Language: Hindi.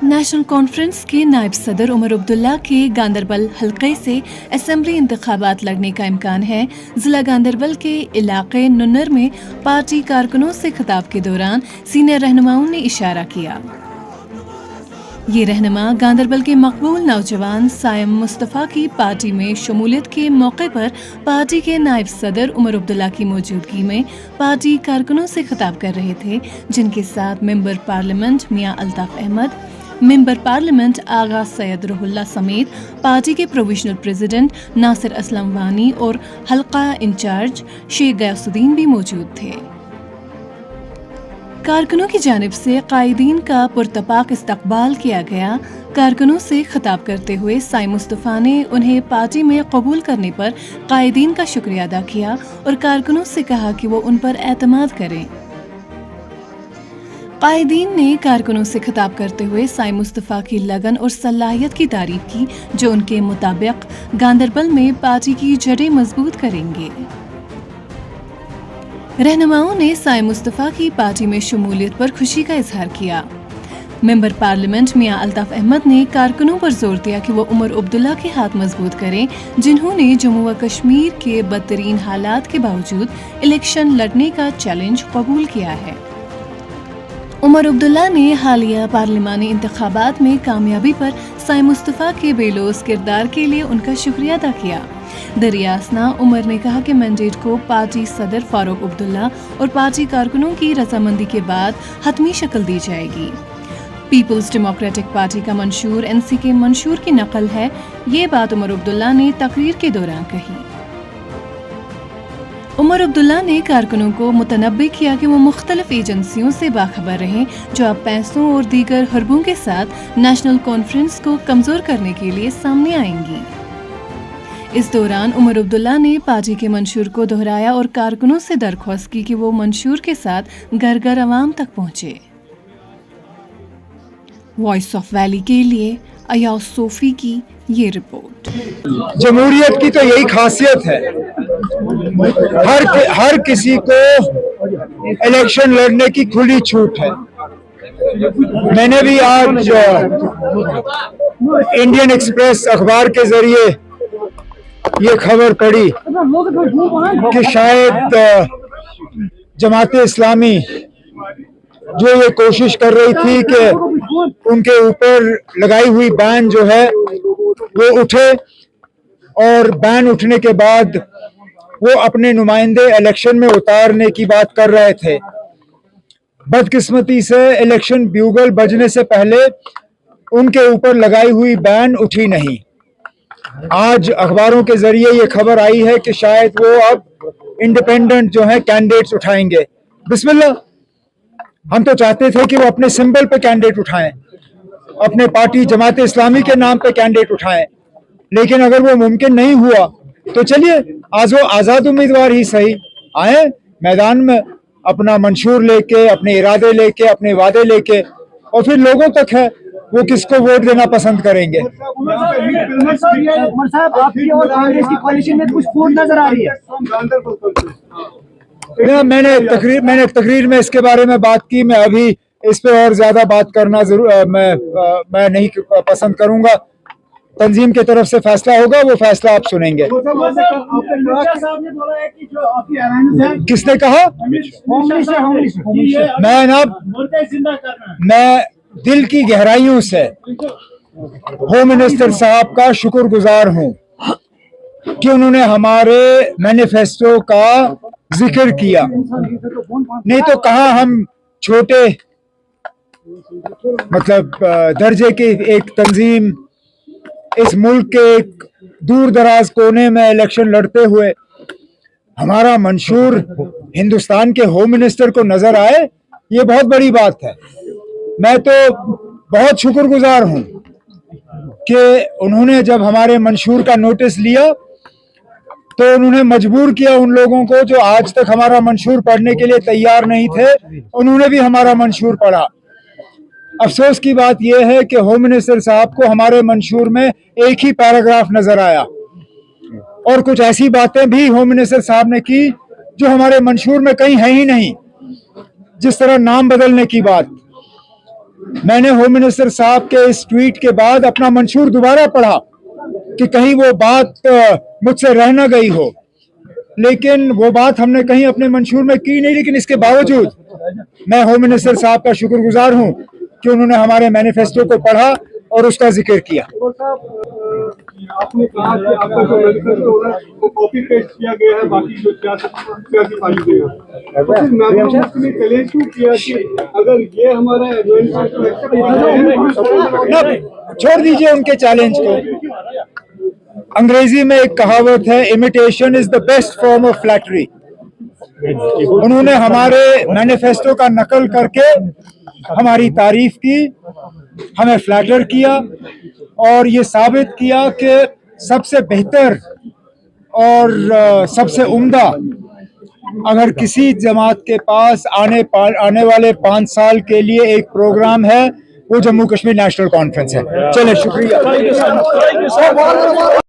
नेशनल कॉन्फ्रेंस के नायब सदर उमर अब्दुल्ला के गांदरबल हलके से असेंबली इंतखाबात लड़ने का इम्कान है। जिला गांदरबल के इलाके नुन्नर में पार्टी कारकुनों से खिताब के दौरान सीनियर रहनुमाओं ने इशारा किया। ये रहनुमा गांदरबल के मकबूल नौजवान सायम मुस्तफ़ा की पार्टी में शमूलियत के मौके पर पार्टी के नायब सदर उमर अब्दुल्ला की मौजूदगी में पार्टी कारकुनों से खिताब कर रहे थे, जिनके साथ मेंबर पार्लियामेंट मियां अल्ताफ अहमद, मेंबर पार्लियामेंट आगा सैयद रुहुल्ला समेत पार्टी के प्रोविजनल प्रेसिडेंट नासिर असलम वानी और हल्का इंचार्ज शेख गयासुद्दीन भी मौजूद थे। कारकुनों की जानिब से कायदीन का पुरतपाक इस्तकबाल किया गया। कारकुनों से खिताब करते हुए साइम मुस्तफ़ा ने उन्हें पार्टी में कबूल करने पर कायदीन का शुक्रिया अदा किया और कारकुनों से कहा कि वो उन पर एतमाद करें। कायदीन ने कारकुनों से खिताब करते हुए साइम मुस्तफ़ा की लगन और सलाहियत की तारीफ की, जो उनके मुताबिक गांदरबल में पार्टी की जड़ें मजबूत करेंगे। रहनुमाओं ने साइम मुस्तफ़ा की पार्टी में शमूलियत पर खुशी का इजहार किया। मेंबर पार्लियामेंट मियां अल्ताफ अहमद ने कारकुनों पर जोर दिया कि वो उमर अब्दुल्ला के हाथ मजबूत करें, जिन्होंने जम्मू व कश्मीर के बदतरीन हालात के बावजूद इलेक्शन लड़ने का चैलेंज कबूल किया है। उमर अब्दुल्ला ने हालिया पार्लिमानी इंतखाबात में कामयाबी पर साइम मुस्तफ़ा के बेलोस किरदार के लिए उनका शुक्रिया अदा किया। दरियासना उमर ने कहा कि मैंडेट को पार्टी सदर फारूक अब्दुल्ला और पार्टी कारकुनों की रजामंदी के बाद हतमी शक्ल दी जाएगी। पीपल्स डेमोक्रेटिक पार्टी का मंशूर एनसी के मंशूर की नकल है। ये बात उमर अब्दुल्ला ने तकरीर के दौरान कही। उमर अब्दुल्ला ने कारकुनों को मुतनब्बे किया कि वो मुख्तलिफ एजेंसियों से बाखबर रहें, जो अब पैसों और दीगर हरबों के साथ नेशनल कॉन्फ्रेंस को कमजोर करने के लिए सामने आएंगी। इस दौरान उमर अब्दुल्ला ने पार्टी के मंशूर को दोहराया और कारकुनों से दरख्वास्त की कि वो मंशूर के साथ घर घर अवाम तक पहुंचे। वॉइस ऑफ वैली के लिए अयाज सोफी की ये रिपोर्ट। जमहूरियत की तो यही खासियत है, हर किसी को इलेक्शन लड़ने की खुली छूट है। मैंने भी आज इंडियन एक्सप्रेस अखबार के जरिए ये खबर पढ़ी कि शायद जमाते इस्लामी जो ये कोशिश कर रही थी कि उनके ऊपर लगाई हुई बैन जो है वो उठे, और बैन उठने के बाद वो अपने नुमाइंदे इलेक्शन में उतारने की बात कर रहे थे। बदकिस्मती से इलेक्शन ब्यूगल बजने से पहले उनके ऊपर लगाई हुई बैन उठी नहीं। आज अखबारों के जरिए ये खबर आई है कि शायद वो अब इंडिपेंडेंट जो है कैंडिडेट्स उठाएंगे। बिस्मिल्लाह, हम तो चाहते थे कि वो अपने सिंबल पे कैंडिडेट उठाएं, अपने पार्टी जमाते इस्लामी के नाम पे कैंडिडेट उठाएं, लेकिन अगर वो मुमकिन नहीं हुआ तो चलिए आज वो आज़ाद उम्मीदवार ही सही आए मैदान में, अपना मंशूर लेके, अपने इरादे लेके, अपने वादे लेके, और फिर लोगों तक है वो किसको वोट देना पसंद करेंगे। उमर साहब, आपकी और कांग्रेस की कोalition में कुछ फूट नजर आ रही है। मैंने तकरीर में इसके बारे में बात की। मैं अभी इस पे और ज्यादा बात करना मैं नहीं पसंद करूंगा। तंजीम की तरफ से फैसला होगा, वो फैसला आप सुनेंगे। किसने कहा? मैं दिल की गहराइयों से होम मिनिस्टर साहब का शुक्रगुजार हूं कि उन्होंने हमारे मैनिफेस्टो का जिक्र किया। नहीं तो कहाँ हम छोटे मतलब दर्जे की एक तंजीम इस मुल्क के एक दूर दराज कोने में इलेक्शन लड़ते हुए हमारा मंशूर हिंदुस्तान के होम मिनिस्टर को नजर आए, ये बहुत बड़ी बात है। मैं तो बहुत शुक्रगुजार हूं कि उन्होंने जब हमारे मंशूर का नोटिस लिया तो उन्होंने मजबूर किया उन लोगों को जो आज तक हमारा मंशूर पढ़ने के लिए तैयार नहीं थे, उन्होंने भी हमारा मंशूर पढ़ा। अफसोस की बात यह है कि होम मिनिस्टर साहब को हमारे मंशूर में एक ही पैराग्राफ नजर आया, और कुछ ऐसी बातें भी होम मिनिस्टर साहब ने की जो हमारे मंशूर में कहीं है ही नहीं, जिस तरह नाम बदलने की बात। मैंने होम मिनिस्टर साहब के इस ट्वीट के बाद अपना मंशूर दोबारा पढ़ा कि कहीं वो बात मुझसे रह न गई हो, लेकिन वो बात हमने कहीं अपने मंशूर में की नहीं। लेकिन इसके बावजूद मैं होम मिनिस्टर साहब का शुक्रगुजार हूं कि उन्होंने हमारे मैनिफेस्टो को पढ़ा और उसका जिक्र किया। आपने कहा कि आपका जो मैनिफेस्टो है वो कॉपी पेस्ट किया गया है बाकी जो सियासी पार्टी के हैं, तो फिर मैनिफेस्टो ने चैलेंज क्यों किया कि अगर ये हमारा मैनिफेस्टो एक्सेप्ट किया जाए? छोड़ दीजिए उनके चैलेंज को। अंग्रेजी में एक कहावत है, imitation is the best form of flattery. उन्होंने हमारे मैनिफेस्टो का नकल करके हमारी तारीफ की, हमें फ्लैटर किया और ये साबित किया कि सबसे बेहतर और सबसे उम्दा अगर किसी जमात के पास आने वाले 5 साल के लिए एक प्रोग्राम है, वो जम्मू कश्मीर नेशनल कॉन्फ्रेंस है। चले, शुक्रिया।